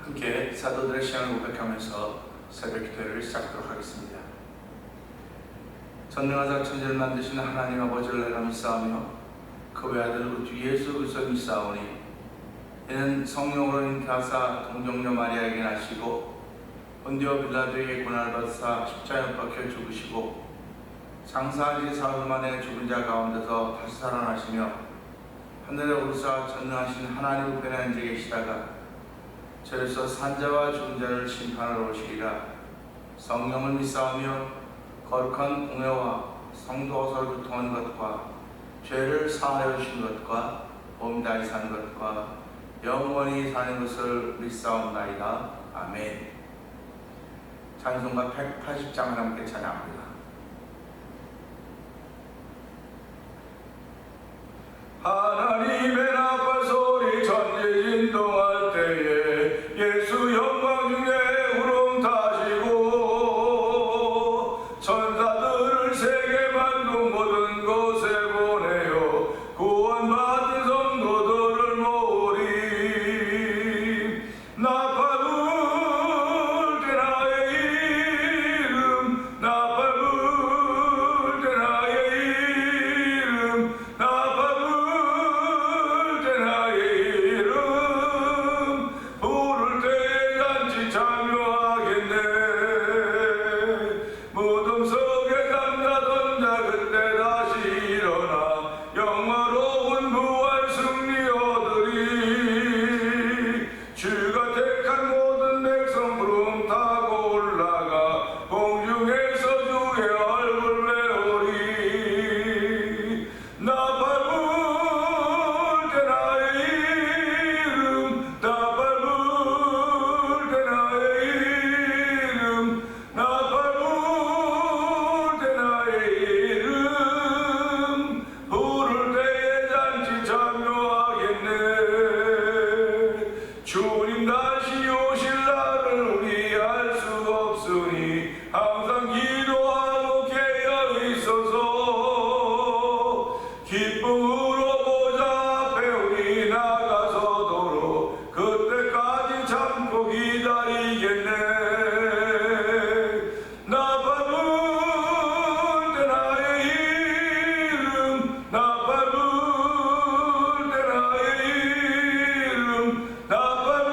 함께 사도들의 신앙을 고백하면서 새벽 기도를 시작하도록 하겠습니다. 전능하사 천지를 만드시는 하나님 아버지를 내가 믿사오며 그 외아들 우주 예수 그리스도 믿사오니 이는 성령으로 잉태하사 동정녀 마리아에게 나시고 본디오 빌라도에게 고난을 받으사 십자가에 못 박혀 죽으시고 장사한 지 사흘 만에 죽은 자 가운데서 다시 살아나시며 하늘에 오르사 전능하신 하나님 우편에 앉아 계시다가 저에서 산자와 죽은 자를 심판하러 오시리라. 성령을 믿사오며 거룩한 공회와 성도가 서로 교통하는 것과 죄를 사하여 주신 것과 몸 다히 사는 것과 영원히 사는 것을 믿사옵나이다. 아멘. 찬송가 180장을 함께 찬양합니다. 하나님의 나팔 소리 천지 진동할 때에 예수 영광 중에 구름 타시고 천사들을 세계 만국 모든 곳에 보내어 구원받은 성도들을 모으리. 나팔 불 때 나의 이름, 나팔 불 때 나의 이름, 나팔 불 때 나의 이름 부를 때에 잔치 참여하겠네. 무덤 속에 잠자던 자 그때 다시 일어나 영화로운 부활 승리 얻으리. 주가 택한 모든 백성 구름 타고 올라가 공중에서 주의 얼굴 배우리. 나팔 불 때 나의 이름, 나팔 불 때 나의 이름, 나팔 불 때 나의 이름 부를 때에 잔치 참여하겠네. 주님 다시 오실 날을 우리 알 수 없으니 항상 기도하고 깨어 있어서 기쁨으로 보좌 앞에 우리 나가서도록 그때까지 참고 기다리겠네. 나팔 불 때 나의 이름, 나팔 불 때 나의 이름, 나팔 불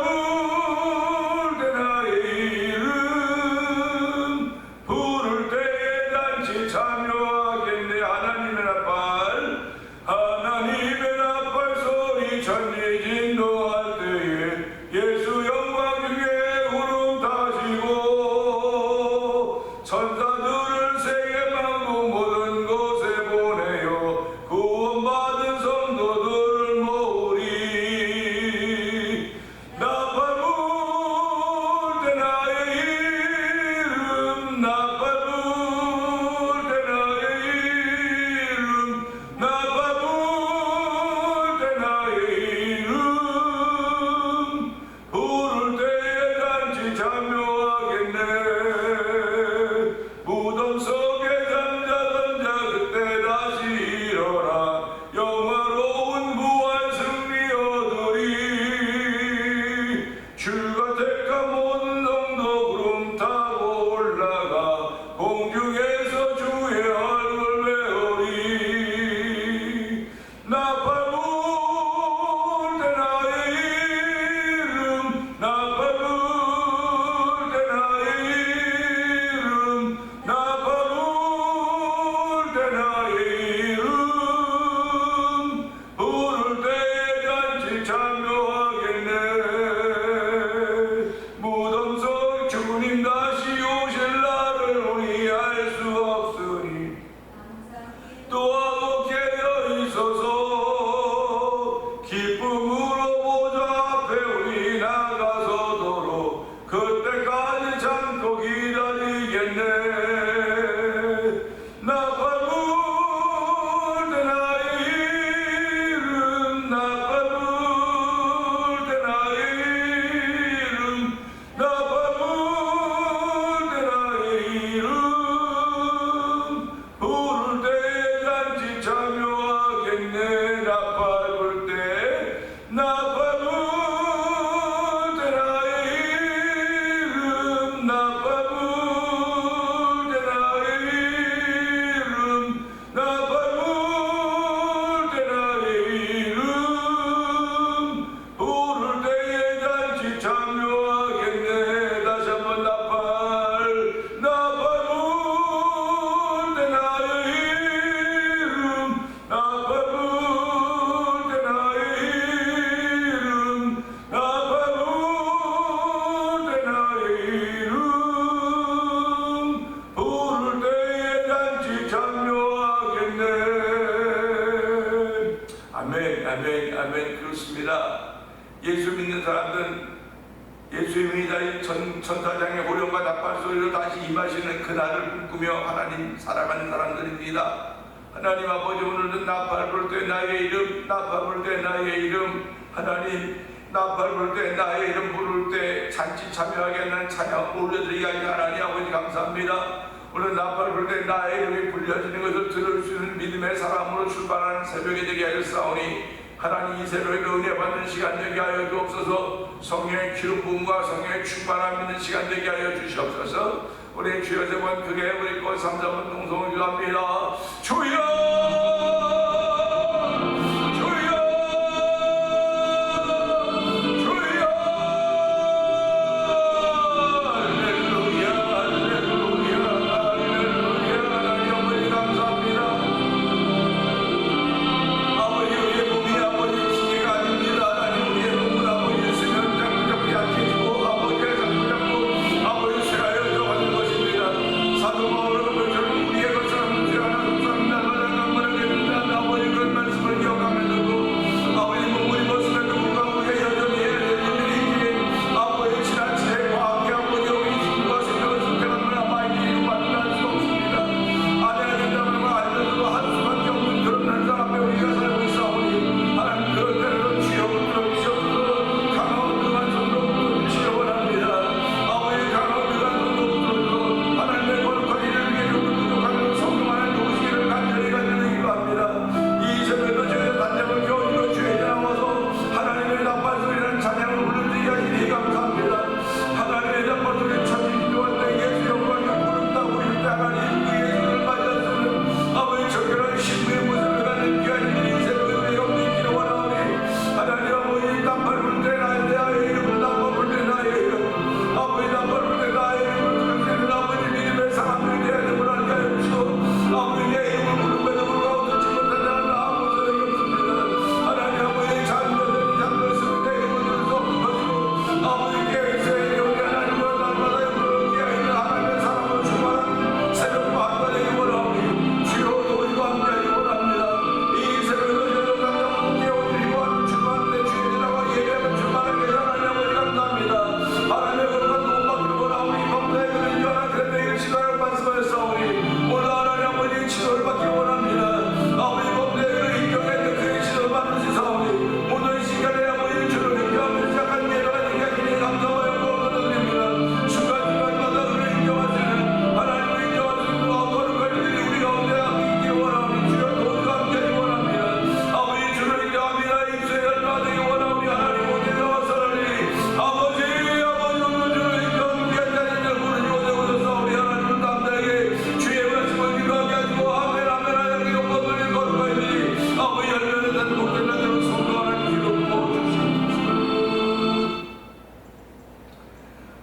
예수님이 다시 천사장의 호령과 나팔 소리로 다시 임하시는 그날을 꿈꾸며 하나님 살아가는 사람들입니다. 하나님 아버지, 오늘도 나팔 불 때 나의 이름, 나팔 불 때 나의 이름, 하나님 나팔 불 때 나의 이름 부를 때 잔치 참여하게 하는 찬양 올려드리게 하니 하나님 아버지 감사합니다. 오늘 나팔 불 때 나의 이름이 불려지는 것을 들을 수 있는 믿음의 사람으로 출발하는 새벽이 되게 하였사오니 하나님 이 새벽에 은혜 받는 시간 되게 하여 주옵소서. 성령의 기름 부음과 성령의 충만함 있는 시간 되게 하여 주시옵소서. 우리 주여 세 번 크게 우리 것 삼삼은 동성을 기도합니다. 주여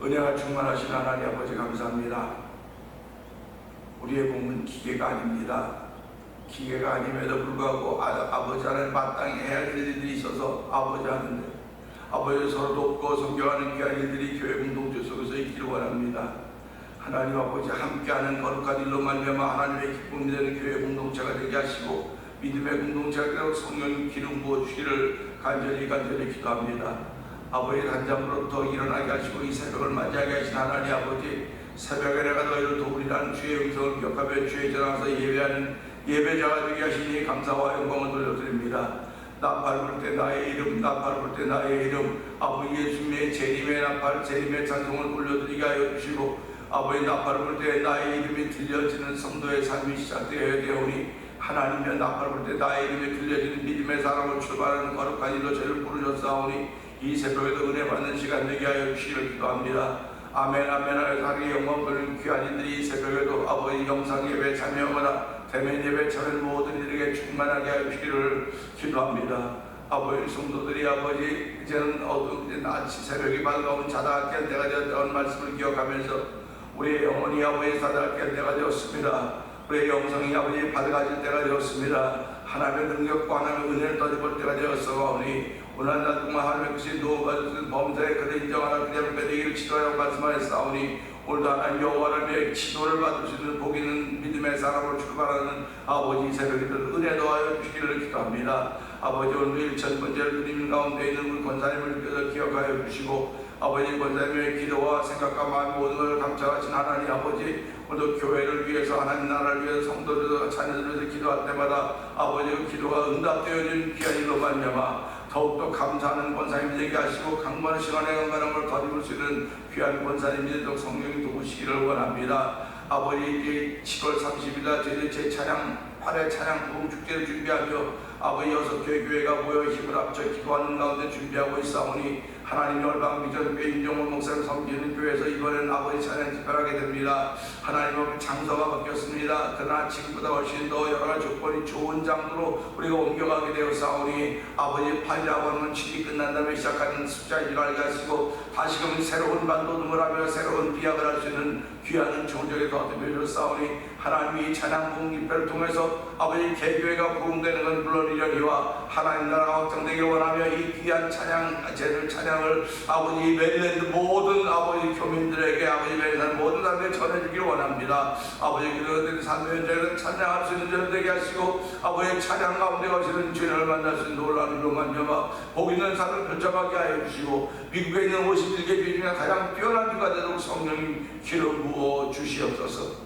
은혜가 충만하신 하나님 아버지 감사합니다. 우리의 몸은 기계가 아닙니다. 기계가 아님에도 불구하고 아버지 하나님 마땅히 해야 할 일들이 있어서 아버지 하는데 아버지 서로 돕고 섬겨하는 귀한 일들이 교회 공동체 속에서 있기를 원합니다. 하나님 아버지 함께하는 거룩한 일로 말미암아 하나님의 기쁨이 되는 교회 공동체가 되게 하시고 믿음의 공동체가 되고 성령 기름 부어주시기를 간절히 기도합니다. 아버지 단잠으로부터 일어나게 하시고 이 새벽을 맞이하게 하신 하나님 아버지, 새벽에 내가 너희를 도우리라는 주의 음성을 기억하며 주의 전화서 예배하는 예배자가 되게 하시니 감사와 영광을 돌려드립니다. 나팔 불 때 나의 이름, 나팔 불 때 나의 이름, 아버지 예수님의 재림의 나팔, 재림의 찬송을 올려드리게 하여 주시고 아버지 나팔 불 때 나의 이름이 들려지는 성도의 삶이 시작되어야 되오니 하나님의 나팔 불 때 나의 이름이 들려지는 믿음의 사람을 출발하는 거룩한 일로 저를 부르셨사오니 이 새벽에도 은혜 받는 시간 되게 하여 주시기를 기도합니다. 아멘 아멘 하여 자기 영광 돌리는 귀한 이들이 이 새벽에도 아버지 영상 예배 참여하거나 대면 예배 참여하는 모든 이들에게 충만하게 하여 주시기를 기도합니다. 아버지 성도들이 아버지 이제는 어두운 낮이 새벽이 밝아온 자다할 때가 되었다는 말씀을 기억하면서 우리의 영혼이 아버지 자다할 때가 되었습니다. 우리의 영성이 아버지 밝아질 때가 되었습니다. 하나님의 능력과 하나님의 은혜를 떠집을 때가 되었사오니 오늘 날 동안 하나님의 것이 누워받은 범죄에 그를 인정하라 그냥 빼내기를 치료하라고 말씀하였사오니 오늘도 하나님 여호와의 치료를 받을 수 있는 복 있는 믿음의 사람으로 출발하는 아버지 새벽에 은혜 더하여 주시기를 기도합니다. 아버지 오늘 1000번째를 드리는 가운데 있는 우리 권사님을 기억하여 주시고 아버지 권사님의 기도와 생각과 마음 모든 것을 감찰하신 하나님 아버지 오늘 교회를 위해서 하나님 나라를 위해서 성도들 자녀들을 위해서 기도할 때마다 아버지 그 기도가 응답되어진 귀한 일로 말미암아 더욱더 감사하는 권사님 되게 하시고 강건한 시간에 건강한 걸 더 입을 수 있는 귀한 권사님 되도록 성령이 도우시기를 원합니다. 아버지 이제 7월 30일날 저희들 제 찬양 8회 찬양 부흥 축제를 준비하며 아버지 6개 교회가 모여 힘을 합쳐 기도하는 가운데 준비하고 있사오니 하나님의 얼방 비전 임종원 목사님 섬기는 교회에서 이번에는 아버지 찬양 집회를 하게 됩니다. 하나님 앞에 장소가 바뀌었습니다. 그러나 지금보다 훨씬 더 여러 가지 조건이 좋은 장소로 우리가 옮겨가게 되었사오니 아버지 8이라고 하면 7이 끝난 다음에 시작하는 숫자인 줄 알게 하시고 다시금 새로운 반도둠을 하며 새로운 비약을 할 수 있는 귀한 종족에 거듭해 주셨사오니 하나님이 찬양 부흥 집회를 통해서 아버지 개교회가 부흥되는 건 물론이려니와 하나님 나라가 확장되길 원하며 이 귀한 찬양 제들 찬양을 아버지 메릴랜드 모든 아버지 교민들에게 아버지 메릴랜드 모든 사람들에게 전해주길 원합니다. 아버지 그들의 삶의 현장에서 찬양할 수 있는 전 되게 하시고 아버지 찬양 가운데 가시는 주님을 만날 수 있는 놀라운 일로 만져봐 복 있는 삶을 펼쳐가게 하여 주시고 미국에 있는 51개 교회 중에 가장 뛰어난 주가 되도록 성령님 기름 부어 주시옵소서.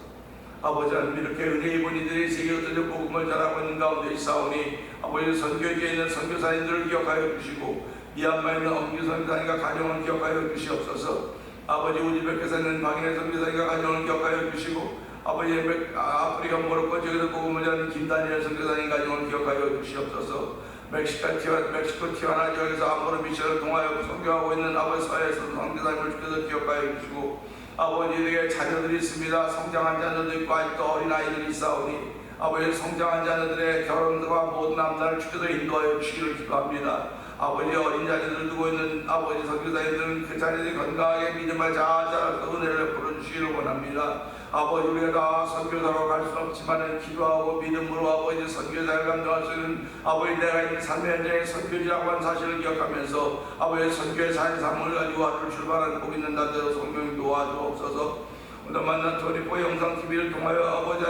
아버지 하나님 이렇게 은혜 입은 이들이 세계 흩어져 복음을 전하고 있는 가운데 있사오니 아버지 선교지에 있는 선교사님들을 기억하여 주시고 미얀마에 있는 엄규 선교사님과 가정을 기억하여 주시옵소서. 아버지 우즈베크에서 있는 박인혜 선교사님과 가정을 기억하여 주시고 아버지 아프리카 모로코 지역에서 복음을 전하는 김다니엘 선교사님 가정을 기억하여 주시옵소서. 멕시코 티와나 지역에서 아모르 미션을 통하여 선교하고 있는 아버지 사회에서 선교사님을 주께서 기억하여 주시고 아버지에게 자녀들이 있습니다. 성장한 자녀도 있고 아직도 어린아이들이 있사오니 아버지 성장한 자녀들의 결혼과 모든 남자를 주께서 인도하여 주시기를 기도합니다. 아버지 어린 자녀들 두고 있는 아버지 선교사님들은 그 자녀들이 건강하게 믿음을 잘 자라서 은혜를 베풀어 주시기를 원합니다. 아버지 우리가 다 선교사로 갈 수는 없지만 기도하고 믿음으로 아버지 선교사를 감당할 수 있는 아버지 내가 있는 삶의 현장에 선교지라고 하는 사실을 기억하면서 아버지 선교의 삶을 가지고 하루를 출발하는 복 있는 자들로 성령이 도와주옵소서. 오늘 만난 토니포 영상TV를 통하여 아버지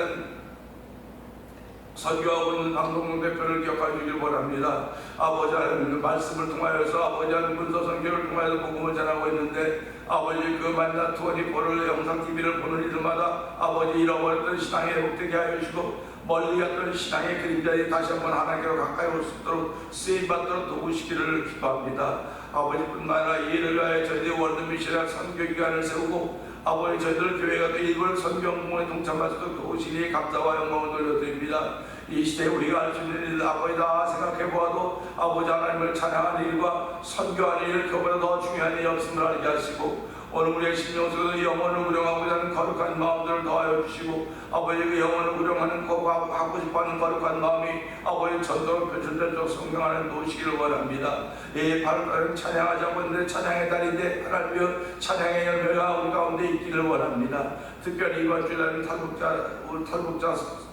선교하고 있는 방송국 대표를 기억해 주길 원합니다. 아버지 하나님 말씀을 통하여서 아버지 하나님 문서 선교를 통하여서 복음을 전하고 있는데 아버지 그 만나 토니포를 영상TV를 보는 이들마다 아버지 잃어버렸던 신앙에 회복되게 하여 주시고 멀리 갔던 신앙의 그림자들이 다시 한번 하나님께로 가까이 올 수 있도록 쓰임받도록 도우시기를 기도합니다. 아버지뿐만 아니라 이해를 위하여 저희들이 월드미션이라 선교기관을 세우고 아버지 저희들 교회가 또 일본 선교공원에 동참할 수 있도록 도우시니 감사와 영광을 돌려드립니다. 이 시대에 우리가 할 수 있는 일 아버지 다 생각해보아도 아버지 하나님을 찬양하는 일과 선교하는 일 그보다 더 중요한 일이 없음을 알게 하시고 오늘 우리의 심령 속에서 영혼을 우령하고자 하는 거룩한 마음들을 더하여 주시고 아버지 그 영혼을 우령하는 하고 싶어하는 거룩한 마음이 아버지 전도로 표출되도록 성경하는 도시기를 원합니다. 이 바로 찬양하지 않고 있는데 찬양의 달인데 하나님의 찬양의 열매가 우리 가운데 있기를 원합니다. 특별히 이번 주일에는 탈북자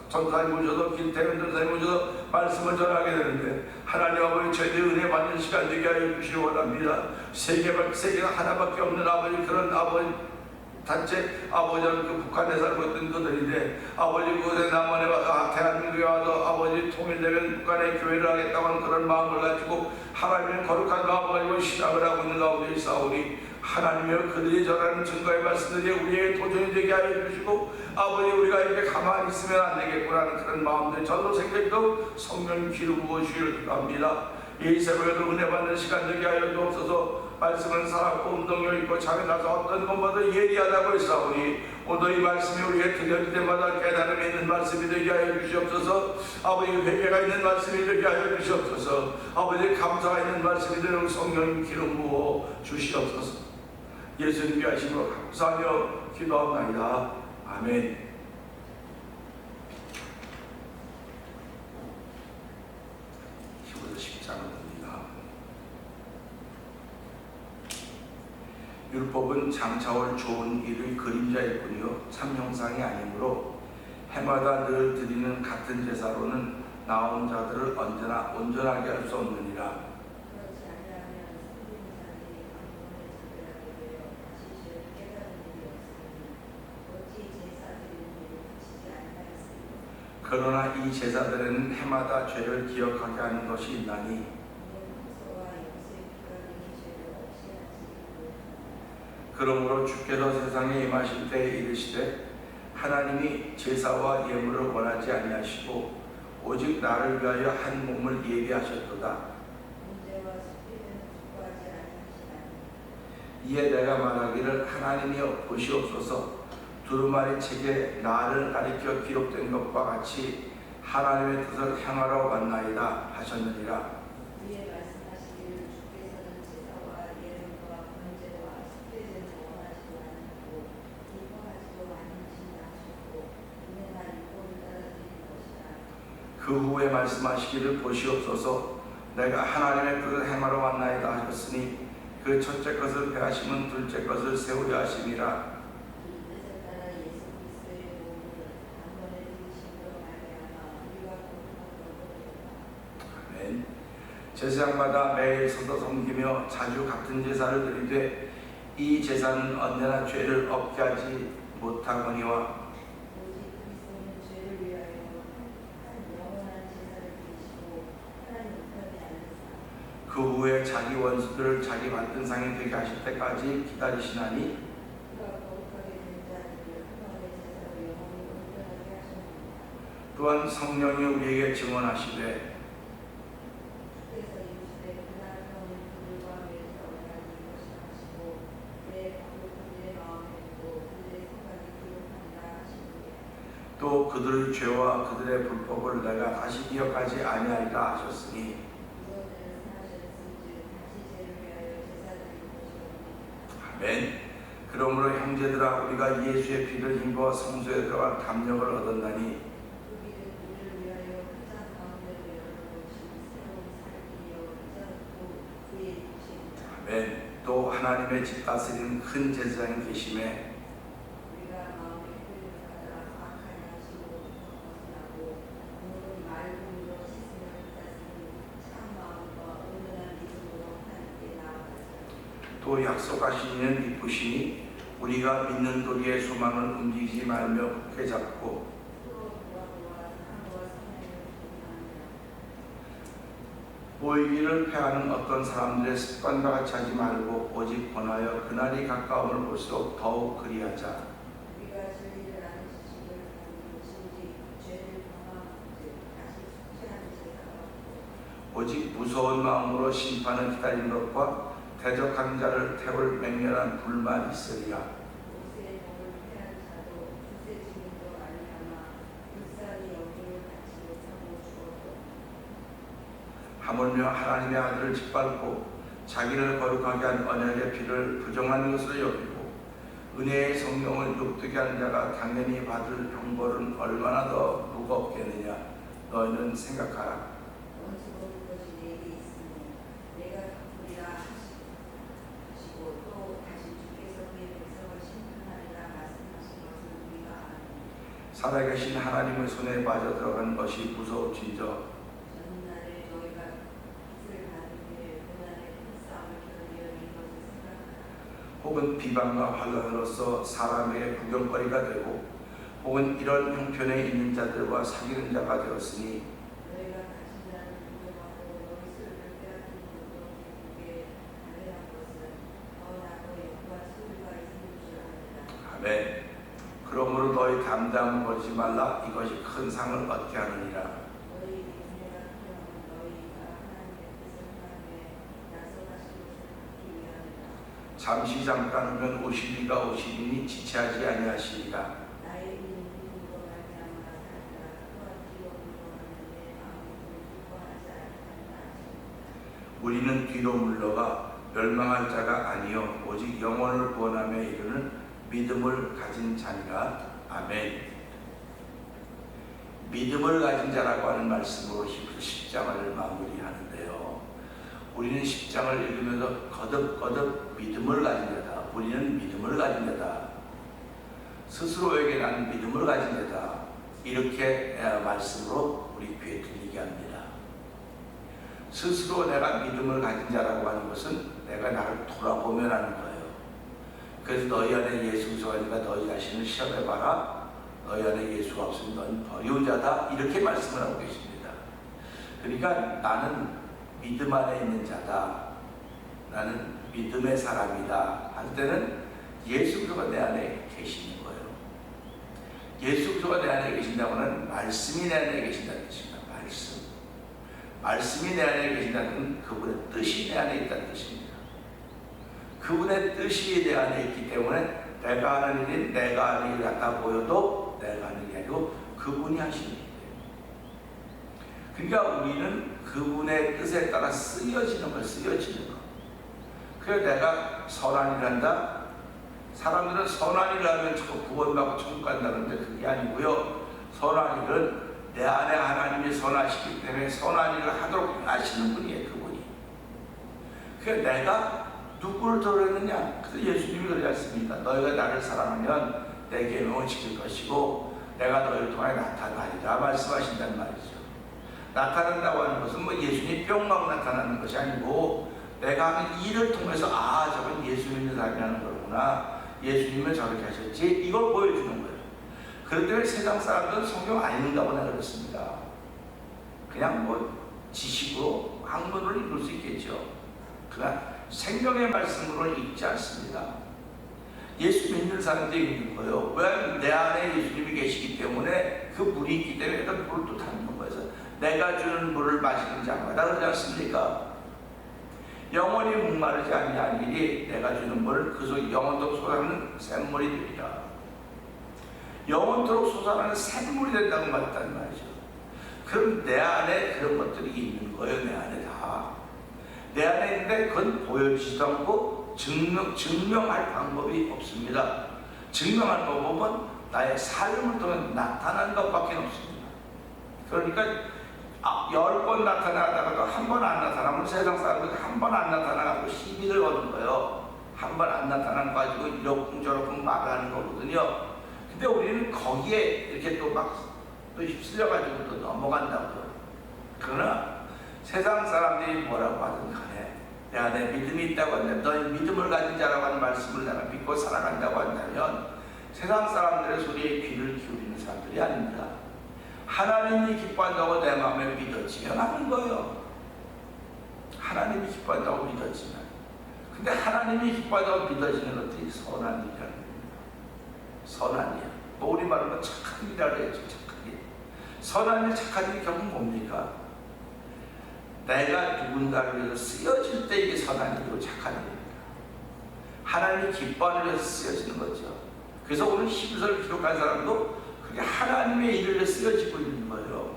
전사님 모셔서 김태현 전사님 모셔서 말씀을 전하게 되는데 하나님 아버지 저희들이 은혜 받는 시간 되게 하여 주시기 원합니다. 세계가 하나밖에 없는 아버지 그런 아버지 단체 아버지는 그 북한에 살고 있던 그들인데 아버지 그곳에 남한에 대한민국에 와서 아버지 통일되면 북한에 교회를 하겠다고 하는 그런 마음을 가지고 하나님의 거룩한 마음을 가지고 신앙을 하고 있는 가운데 있사오니 하나님이여 그들이 전하는 증거의 말씀들이 우리에게 도전이 되게 하여 주시고 아버지 우리가 이렇게 가만히 있으면 안 되겠구나는 그런 마음들이 저도 생기도록 성령 기름 부어주시기를 기도합니다. 이 새벽에도 은혜 받는 시간 되게 하여 주옵소서. 말씀은 살았고 운동력 있고 잠에 나서 어떤 것보다 예리하다고 했사오니 오늘 이 말씀이 우리에게 들려질 때마다 깨달음이 있는 말씀이 되게 하여 주시옵소서. 아버지 회개가 있는 말씀이 되게 하여 주시옵소서. 아버지 감사가 있는 말씀이 되도록 성령 기름 부어 주시옵소서. 예수님께 하심으로 감사하며 기도합니다. 아멘. 기도도 쉽지 않습니다. 율법은 장차올 좋은 일의 그림자일 뿐이요 참 형상이 아니므로 해마다 늘 드리는 같은 제사로는 나온 자들을 언제나 온전하게 할 수 없느니라. 그러나 이 제사들에는 해마다 죄를 기억하게 하는 것이 있나니 그러므로 주께서 세상에 임하실 때에 이르시되 하나님이 제사와 예물을 원하지 아니하시고 오직 나를 위하여 한 몸을 예비하셨도다. 이에 내가 말하기를 하나님이 보시옵소서 두루마리 책에 나를 가리켜 기록된 것과 같이 하나님의 뜻을 행하러 왔나이다 하셨느니라. 그 후에 말씀하시기를 보시옵소서 내가 하나님의 뜻을 행하러 왔나이다 하셨으니 그 첫째 것을 폐하시면 둘째 것을 세우려 하심이라. 아멘. 제사장마다 매일 서서 섬기며 자주 같은 제사를 드리되 이 제사는 언제나 죄를 없게 하지 못하거니와 그 후에 자기 원수들을 자기 만든 상이 되게 하실 때까지 기다리시나니 또한 성령이 우리에게 증언하시되 또 그들의 죄와 그들의 불법을 내가 다시 기억하지 아니하리라 하셨으니 아멘. 그러므로 형제들아 우리가 예수의 피를 힘입어 성소에 들어갈 담력을 얻었나니 아멘. 또 하나님의 집 다스리는 큰 제사장이 계심에 또 약속하신 이는 기쁘시니 우리가 믿는 도리의 소망을 움직이지 말며 굳게 잡고 모이기를 패하는 어떤 사람들의 습관과 같이 하지 말고 오직 권하여 그날이 가까움을 볼수록 더욱 그리하자. 오직 무서운 마음으로 심판을 기다리는 것과 대적한 자를 태울 맹렬한 불만이 있으리라. 하물며 하나님의 아들을 짓밟고 자기를 거룩하게 한 언약의 피를 부정한 것으로 여기고 은혜의 성령을 욕되게 한 자가 당연히 받을 형벌은 얼마나 더 무겁겠느냐. 너희는 생각하라. 살아계신 하나님의 손에 빠져 들어가는 것이 무서울진저 혹은 비방과 환난으로서 사람에게 구경거리가 되고 혹은 이런 형편에 있는 자들과 사귀는 자가 되었으니 아멘. 그러므로 너희 담대함을 버리지 말라. 이것이 큰 상을 얻게 하느니라. 잠시 잠깐 후면 오시리가 오시리니 지체하지 아니하시리라. 우리는 뒤로 물러가 멸망할 자가 아니요 오직 영혼을 구원하며 이르는 믿음을 가진 자니라. 아멘. 믿음을 가진 자라고 하는 말씀으로 히브리 10장을 마무리하는데요. 우리는 10장을 읽으면서 거듭 믿음을 가진 자다. 우리는 믿음을 가진 자다. 스스로에게 나는 믿음을 가진 자다. 이렇게 말씀으로 우리 귀에 들리게 합니다. 스스로 내가 믿음을 가진 자라고 하는 것은 내가 나를 돌아보면 하는 거예요. 그래서 너희 안에 예수 그리스도가 너희 자신을 시험해봐라. 너희 안에 예수가 없으면 넌 버리운 자다, 이렇게 말씀을 하고 계십니다. 그러니까 나는 믿음 안에 있는 자다, 나는 믿음의 사람이다 할 때는 예수 그리스도가 내 안에 계시는 거예요. 예수 그리스도가 내 안에 계신다고는 말씀이 내 안에 계신다는 뜻입니다. 말씀이 내 안에 계신다는 그분의 뜻이 내 안에 있다는 뜻입니다. 그분의 뜻이 내 안에 있기 때문에 내가 하는 일이 내가 하는 일 같아 보여도 내가 하는 게 아니고 그분이 하시는 일이에요. 그러니까 우리는 그분의 뜻에 따라 쓰여지는 걸, 쓰여지는 거. 그래서 내가 선한 일을 한다. 사람들은 선한 일을 하면 구원받고 천국 간다는데 그게 아니고요. 선한 일은 내 안에 하나님이 선하시기 때문에 선한 일을 하도록 하시는 분이에요. 그분이. 그래서 내가 누구를 드러냈느냐? 그래서 예수님이 그러지 않습니까? 너희가 나를 사랑하면 내 계명을 지킬 것이고 내가 너희를 통해 나타나리라 말씀하신단 말이죠. 나타난다고 하는 것은 뭐 예수님이 뿅만 나타나는 것이 아니고 내가 하는 일을 통해서 저건 예수 믿는 사람이라는 거구나, 예수님은 저렇게 하셨지, 이걸 보여주는 거예요. 그런데 왜 세상 사람들은 성경 안 읽는다고 내가 그랬습니다. 그냥 뭐 지식으로 학문으로 읽을 수 있겠죠. 그러나 생명의 말씀으로 읽지 않습니다. 예수 믿는 사람들이 읽는 거예요. 왜? 내 안에 예수님이 계시기 때문에 그 물이 있기 때문에 그 물을 또 담는 거예요. 내가 주는 물을 마시는 자마다 그러지 않습니까? 영원히 목마르지 아니하니니 내가 주는 물을 그 속 영원토록 솟아나는 샘물이 되리라. 영원토록 솟아나는 샘물이 된다고 말했단 말이죠. 그럼 내 안에 그런 것들이 있는 거예요. 내 안에 다. 내 안에 있는데 그건 보여지지도 않고 증명할 방법이 없습니다. 증명할 방법은 나의 삶을 통해 나타난 것밖에 없습니다. 그러니까 10번 나타나다가도 한 번 안 나타나면 세상 사람들이 한 번 안 나타나고 시비를 거는 거예요. 한 번 안 나타난 거 가지고 이러쿵저러쿵 말하는 거거든요. 근데 우리는 거기에 이렇게 또 휩쓸려가지고 또 넘어간다고요. 그러나 세상 사람들이 뭐라고 하든 간에 내 안에 믿음이 있다고 한다면, 너희 믿음을 가진 자라고 하는 말씀을 내가 믿고 살아간다고 한다면 세상 사람들의 소리에 귀를 기울이는 사람들이 아닙니다. 하나님이 기뻐한다고 내 마음에 믿어지면 하는 거예요. 하나님이 기뻐한다고 믿어지면. 근데 하나님이 기뻐한다고 믿어지는 것들이 선한 일이라는 겁니다. 선한 일. 뭐 우리 말로 착한 일이라고 해야죠. 착한 일. 선한 일, 착한 일이 결국 뭡니까? 내가 누군가를 위해서 쓰여질 때 이게 선한 일이고 착한 일입니다. 하나님이 기뻐하는 위해서 쓰여지는 거죠. 그래서 오늘 히브리서를 기록한 사람도 그게 하나님의 일을 위해 쓰여지고 있는 거예요.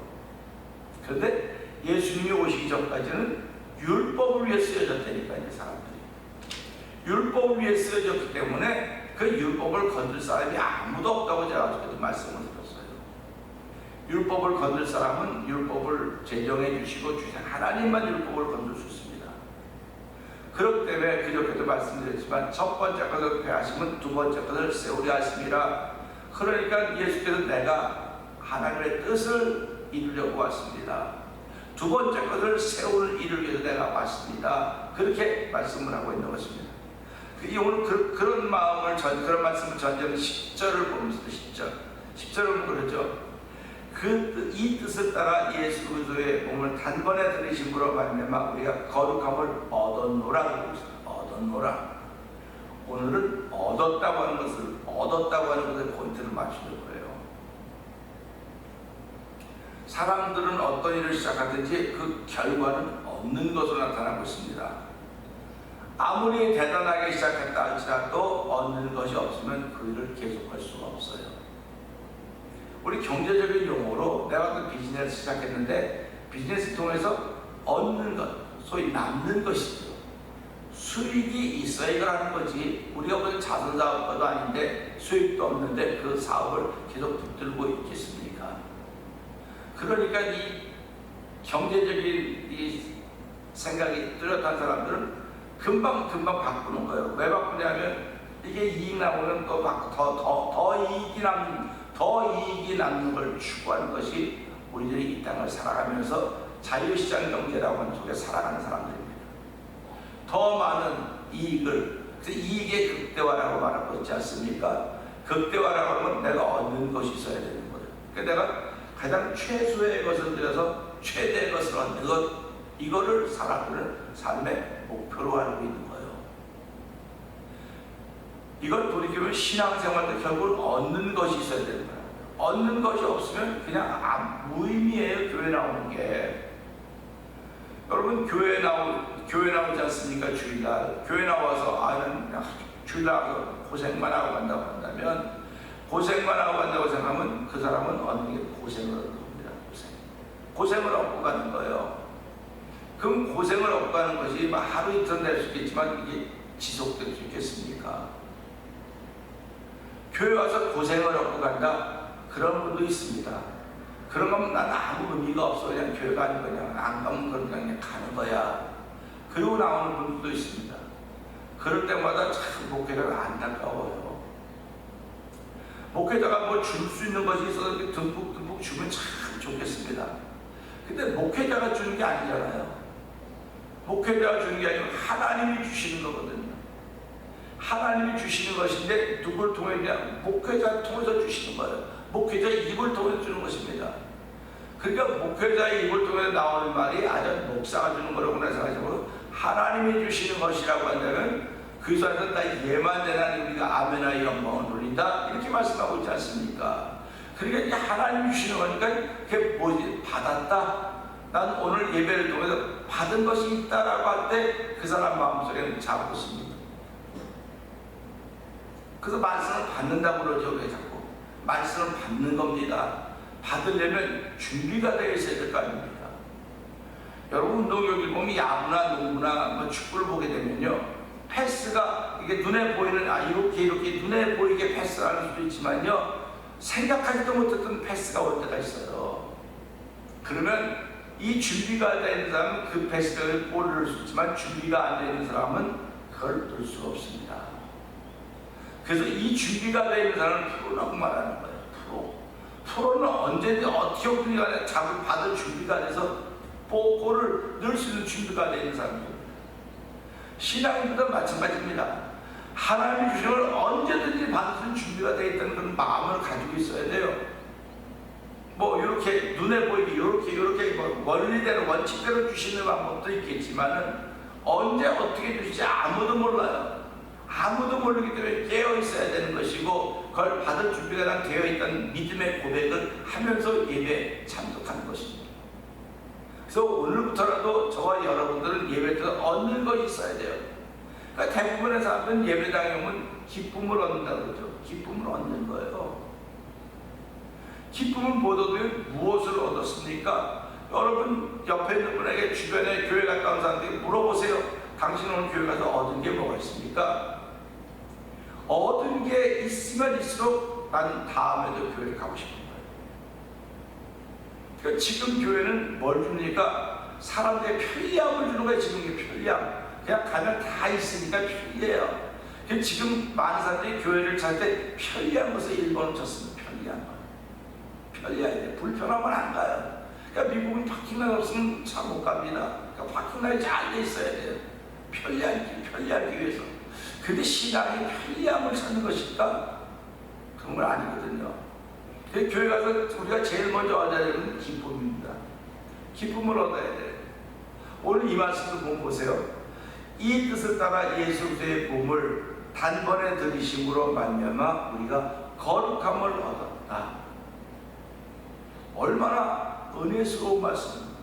그런데 예수님이 오시기 전까지는 율법을 위해 쓰여졌다니까요. 사람들이 율법을 위해 쓰여졌기 때문에 그 율법을 건들 사람이 아무도 없다고 제가 어저께도 말씀을 드렸어요. 율법을 건들 사람은 율법을 제정해 주시고 주신 하나님만 율법을 건들 수 있습니다. 그렇기 때문에 그저께도 말씀드렸지만 첫 번째 것을 폐하시면 두 번째 것을 세우려 하심이라. 그러니까 예수께서 내가 하나님의 뜻을 이루려고 왔습니다. 두 번째 것을 세우는 일을 위해서 내가 왔습니다. 그렇게 말씀을 하고 있는 것입니다. 오늘 그런 마음을 그런 말씀을 전제로 10절을 보면서 10절을 보면 그러죠. 이 뜻을 따라 예수 그리스도의 몸을 단번에 들이심으로 말미암아 우리가 거룩함을 얻었노라 그러고 있어요. 얻었노라. 오늘은 얻었다고 하는 것에 포인트를 맞추는 거예요. 사람들은 어떤 일을 시작하든지 그 결과는 없는 것으로 나타나고 있습니다. 아무리 대단하게 시작했다 할지라도 얻는 것이 없으면 그 일을 계속할 수가 없어요. 우리 경제적인 용어로 내가 어떤 비즈니스를 시작했는데 비즈니스 통해서 얻는 것, 소위 남는 것이죠. 수익이 있어야 이걸 하는 거지. 우리가 무슨 자선사업가도 아닌데 수익도 없는데 그 사업을 계속 붙들고 있겠습니까? 그러니까 이 경제적인 이 생각이 뚜렷한 사람들은 금방 바꾸는 거예요. 왜 바꾸냐면 이게 이익 나오면 또 더 이익이 남는 걸 추구하는 것이 우리들이 이 땅을 살아가면서 자유시장 경제라고 하는 속에 살아가는 사람들입니다. 더 많은 이익을, 그 이익의 극대화라고 말하고 있지 않습니까? 극대화라고 하면 내가 얻는 것이 있어야 되는 거예요. 그러니까 내가 가장 최소의 것을 들여서 최대의 것을 얻는 것, 이거를 살아가는 삶의 목표로 알고 있는 거예요. 이걸 돌이키면 신앙생활도 결국 얻는 것이 있어야 되는 거예요. 얻는 것이 없으면 그냥 무의미해요. 교회 나오는 게. 여러분 교회 나오지 않습니까? 주일날 교회 나와서 나는 주일날 와서 고생만 하고 간다고 한다면, 고생만 하고 간다고 생각하면 그 사람은 얻는 게 고생을 얻는 겁니다. 고생을 얻고 가는 거예요. 그럼 고생을 얻고 가는 것이 하루 이틀 될 수 있겠지만 이게 지속될 수 있겠습니까? 교회 와서 고생을 얻고 간다, 그런 분도 있습니다. 그런 거면 난 아무 의미가 없어, 그냥 교회가 아니고 그냥 안 가면 그냥 가는 거야. 그리고 나오는 분들도 있습니다. 그럴 때마다 참 목회자가 안타까워요. 목회자가 뭐 줄 수 있는 것이 있어서 듬뿍 주면 참 좋겠습니다. 근데 목회자가 주는 게 아니잖아요. 목회자가 주는 게 아니고 하나님이 주시는 거거든요. 하나님이 주시는 것인데 누굴 통했냐? 목회자 통해서 주시는 거예요. 목회자의 입을 통해서 주는 것입니다. 그러니까 목회자의 입을 통해서 나오는 말이 아주 목사가 주는 거라고 생각하시고, 하나님이 주시는 것이라고 한다면 그 사람은 다 예만 되나니 우리가 아멘하여 영광을 돌린다, 이렇게 말씀하고 있지 않습니까? 그러니까 이제 하나님이 주시는 거니까 그게 뭐지? 받았다. 난 오늘 예배를 통해서 받은 것이 있다라고 할 때 그 사람 마음속에는 잡고 있습니다. 그래서 말씀을 받는다고 그러죠. 왜 자꾸 말씀을 받는 겁니다. 받으려면 준비가 되어 있어야 될 거 아닙니까? 여러분 운동경기를 보면 야구나 농구나 뭐 축구를 보게 되면요, 패스가 이게 눈에 보이는 이렇게 눈에 보이게 패스를 하는 수도 있지만요, 생각하지도 못했던 패스가 올 때가 있어요. 그러면 이 준비가 되어 있는 사람은 그 패스를 골을 넣을 수 있지만 준비가 안 되어 있는 사람은 그걸 넣을 수가 없습니다. 그래서 이 준비가 되어 있는 사람은 프로라고 말하는 거예요. 프로는 언제든지 어떻게 우리가 잡을 받을 준비가 돼서 골을 넣을 수 있는 준비가 되어 있는 사람입니다. 신앙인들도 마찬가지입니다. 하나님이 주신 걸 언제든지 받을 수 있는 준비가 되어 있다는 그런 마음을 가지고 있어야 돼요. 뭐 이렇게 눈에 보이게 이렇게 뭐 원리대로 원칙대로 주시는 방법도 있겠지만은 언제 어떻게 주실지 아무도 몰라요. 아무도 모르기 때문에 깨어 있어야 되는 것이고, 그걸 받을 준비가 다 되어 있다는 믿음의 고백을 하면서 예배에 참석하는 것입니다. 그래서 오늘부터라도 저와 여러분들은 예배 때 얻는 것이 있어야 돼요. 그러니까 대부분의 사람들은 예배당에 오면 기쁨을 얻는다고 그러죠. 기쁨을 얻는 거예요. 기쁨은 무엇을 얻었습니까? 여러분 옆에 있는 분에게 주변에 교회 갔다 온 사람들이 물어보세요. 당신 오늘 교회 가서 얻은 게 뭐가 있습니까? 얻은 게 있으면 있을수록 나는 다음에도 교회를 가고 싶은 거예요. 그러니까 지금 교회는 뭘 줍니까? 사람들의 편리함을 주는 거예요. 지금 이게 편리함. 그냥 가면 다 있으니까 편리해요. 지금 많은 사람들이 교회를 찾을 때 편리한 것을 1번을 쳤습니다. 편리한 거. 편리해야 돼. 불편하면 안 가요. 그러니까 미국은 파킹란 없으면 차 못 갑니다. 그러니까 파킹란이 잘 돼 있어야 돼요. 편리하기 위해서. 근데 신앙이 편리함을 찾는 것일까? 그런 건 아니거든요. 교회 가서 우리가 제일 먼저 얻어야 되는 기쁨입니다. 기쁨을 얻어야 돼요. 오늘 이 말씀을 보면 보세요. 이 뜻을 따라 예수 그리스도의 몸을 단번에 들이심으로 말미암아 우리가 거룩함을 얻었다. 얼마나 은혜스러운 말씀입니다.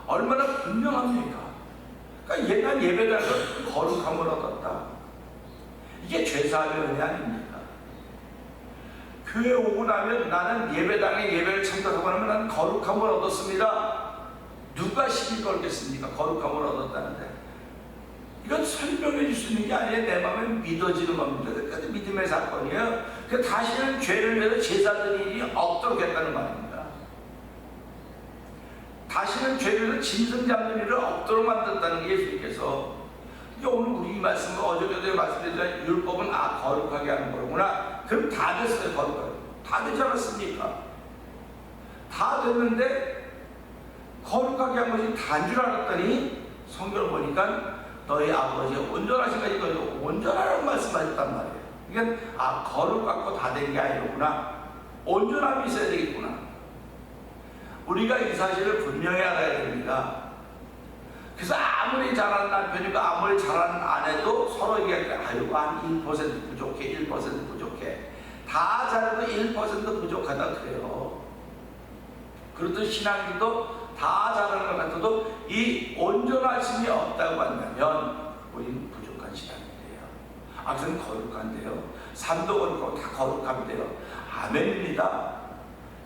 얼마나 분명합니까? 그러니까 옛날 예배당에서 거룩함을 얻었다. 이게 죄사함의 은혜 아닙니까? 교회 오고 나면 나는 예배당에 예배를 참석하고 나면 나는 거룩함을 얻었습니다. 누가 시비 걸겠습니까? 거룩함을 얻었다는데. 이건 설명해 줄 수 있는 게 아니에요. 내 마음에 믿어지는 겁니다. 그러니까 믿음의 사건이에요. 그러니까 다시는 죄를 위해서 제사 드리는 일이 없도록 했다는 말입니다. 다시는 죄를 위해서 짐승 잡는 일을 없도록 만들었다는 게 예수님께서. 오늘 우리 말씀은 어제도 말씀드렸지만 율법은 거룩하게 하는 거구나. 그럼 다 됐어요. 거룩하게. 다 되지 않았습니까? 다 됐는데 거룩하게 한 것이 다인 줄 알았더니 성경을 보니까 너희 아버지가 온전하신 것이 너희 온전하라고 말씀하셨단 말이에요. 그러니까 거룩 갖고 다 된 게 아니구나. 온전함이 있어야 되겠구나. 우리가 이 사실을 분명히 알아야 됩니다. 그래서 아무리 잘하는 남편이고 아무리 잘하는 아내도 서로 얘기할 때 아이고 한 1% 부족해, 1% 부족해. 다 잘해도 1% 부족하다 그래요. 그렇듯 신앙인도 다 잘하는 것 같아도 이 온전하심이 없다고 한다면 우리는 부족한 신앙인데요. 그건 거룩한데요. 삶도 거룩하고 다 거룩한데요. 아멘입니다.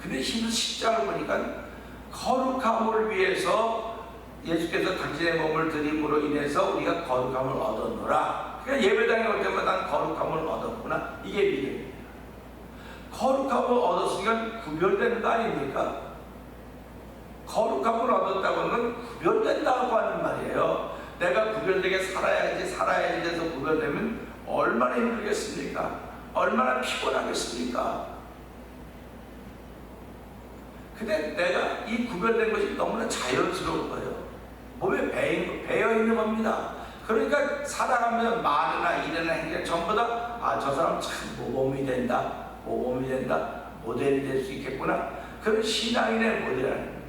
근데 힘든 십자가를 보니까 거룩함을 위해서 예수께서 당신의 몸을 드림으로 인해서 우리가 거룩함을 얻었노라. 그러니까 예배당에 올 때마다 난 거룩함을 얻었구나. 이게 믿음입니다. 거룩함을 얻었으니까 구별되는 거 아닙니까? 거룩함을 얻었다고 하는 건 구별된다고 하는 말이에요. 내가 구별되게 살아야지 해서 구별되면 얼마나 힘들겠습니까? 얼마나 피곤하겠습니까? 근데 내가 이 구별된 것이 너무나 자연스러운 거예요. 몸에 배어 있는 겁니다. 그러니까 살아가면서 말이나 일이나 행동 전부 다 저 사람 참 모범이 된다, 모델이 될 수 있겠구나. 그런 신앙인의 모델이라는.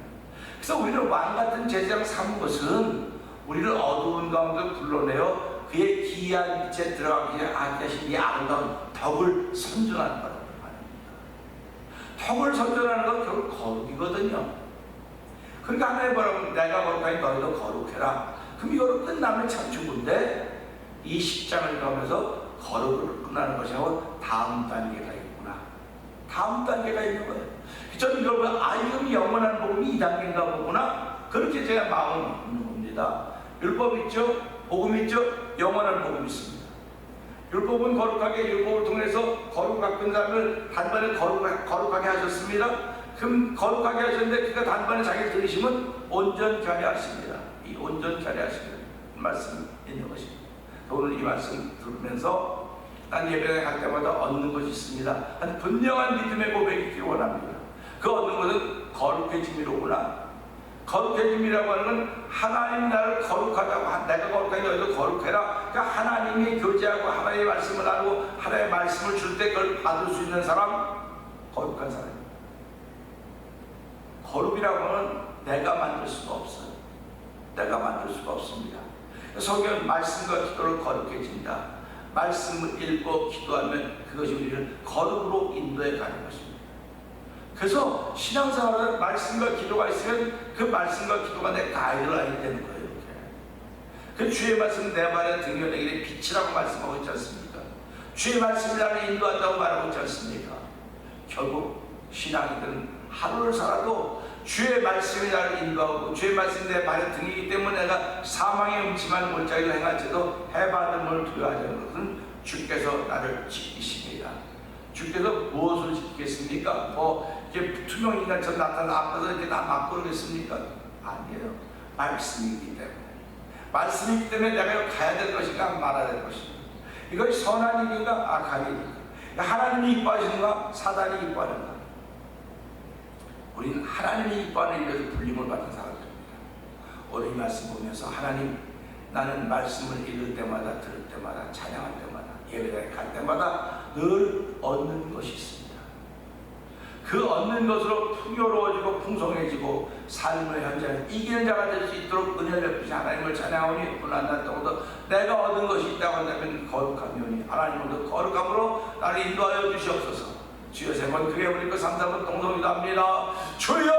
그래서 우리를 왕 같은 제자로 삼은 것은 우리를 어두운 가운데 불러내어 그의 기이한 빛에 들어가기 하신 이 아름다운 덕을 선전하는 거라고 말합니다. 덕을 선전하는 건 결국 거룩이거든요. 그러니까 하나님 뭐라고 내가 거룩하니 너희도 거룩해라. 그럼 이거로 끝나면 참 죽은데 이 10장을 가면서 거룩을 끝나는 것이 아니고 다음 단계가 있구나. 다음 단계가 있는 거예요. 저는 이걸 이건 영원한 복음이 이 단계인가 보구나. 그렇게 제가 마음을 먹는 겁니다. 율법 있죠? 복음 있죠? 영원한 복음이 있습니다. 율법은 거룩하게 율법을 통해서 거룩 바꾼 사람을 단번에 거룩하게 하셨습니다. 그럼 거룩하게 하셨는데 그가 단번에 자기를 들으시면 온전케 하십니다. 이 온전케 하시는 말씀이 있는 것입니다. 오늘 이 말씀 들으면서 난 예배에 갈 때마다 얻는 것이 있습니다. 한 분명한 믿음의 고백이 있기를 원합니다. 그 얻는 것은 거룩해짐이로구나. 거룩해짐이라고 하는 건 하나님 나를 거룩하다고, 내가 거룩하니 너희도 거룩해라. 그러니까 하나님이 교제하고 하나님의 말씀을 하고 하나님의 말씀을 줄 때 그걸 받을 수 있는 사람, 거룩한 사람입니다. 거룩이라고 하면 내가 만들 수가 없어요. 내가 만들 수가 없습니다. 성경 말씀과 기도를 거룩해진다. 말씀을 읽고 기도하면 그것이 우리를 거룩으로 인도해 가는 것입니다. 그래서 신앙생활은 말씀과 기도가 있으면 그 말씀과 기도가 내 가이드를 알게 되는 거예요. 이렇게. 그 주의 말씀 내 발에 등에 내게 빛이라고 말씀하고 있지 않습니까? 주의 말씀이 나를 인도한다고 말하고 있지 않습니까? 결국 신앙이든 하루를 살아도 주의 말씀이 나를 인도하고 주의 말씀이 내 발에 등이기 때문에 내가 사망의 음침한 골짜기를 행할지도 해받음을 두려워하지 않는 것은 주께서 나를 지키십니다. 주께서 무엇을 지키겠습니까? 이렇게 투명인간처럼 나타나 앞에서 이렇게 나 막 그러겠습니까? 아니에요. 말씀이기 때문에. 말씀이기 때문에 내가 가야 될 것인가 말아야 될 것인가. 이것이 선한 일인가 악한 일인가. 하나님이 이뻐하시는가 사단이 이뻐하는가. 우리는 하나님이 이뻐하는 일에서 불림을 받은 사람들입니다. 오늘 이 말씀 보면서 하나님 나는 말씀을 읽을 때마다 들을 때마다 찬양할 때마다 예배당에 갈 때마다 늘 얻는 것이 있습니다. 그 얻는 것으로 풍요로워지고 풍성해지고 삶의 현장에 이기는 자가 될 수 있도록 은혜를 베푸신 하나님을 찬양하오니 고난날 동안도 내가 얻은 것이 있다고 한다면 거룩함이오니 하나님은 거룩함으로 나를 인도하여 주시옵소서. 주여 세 번 크게 부르고 3, 4번 동성기도 합니다. 주여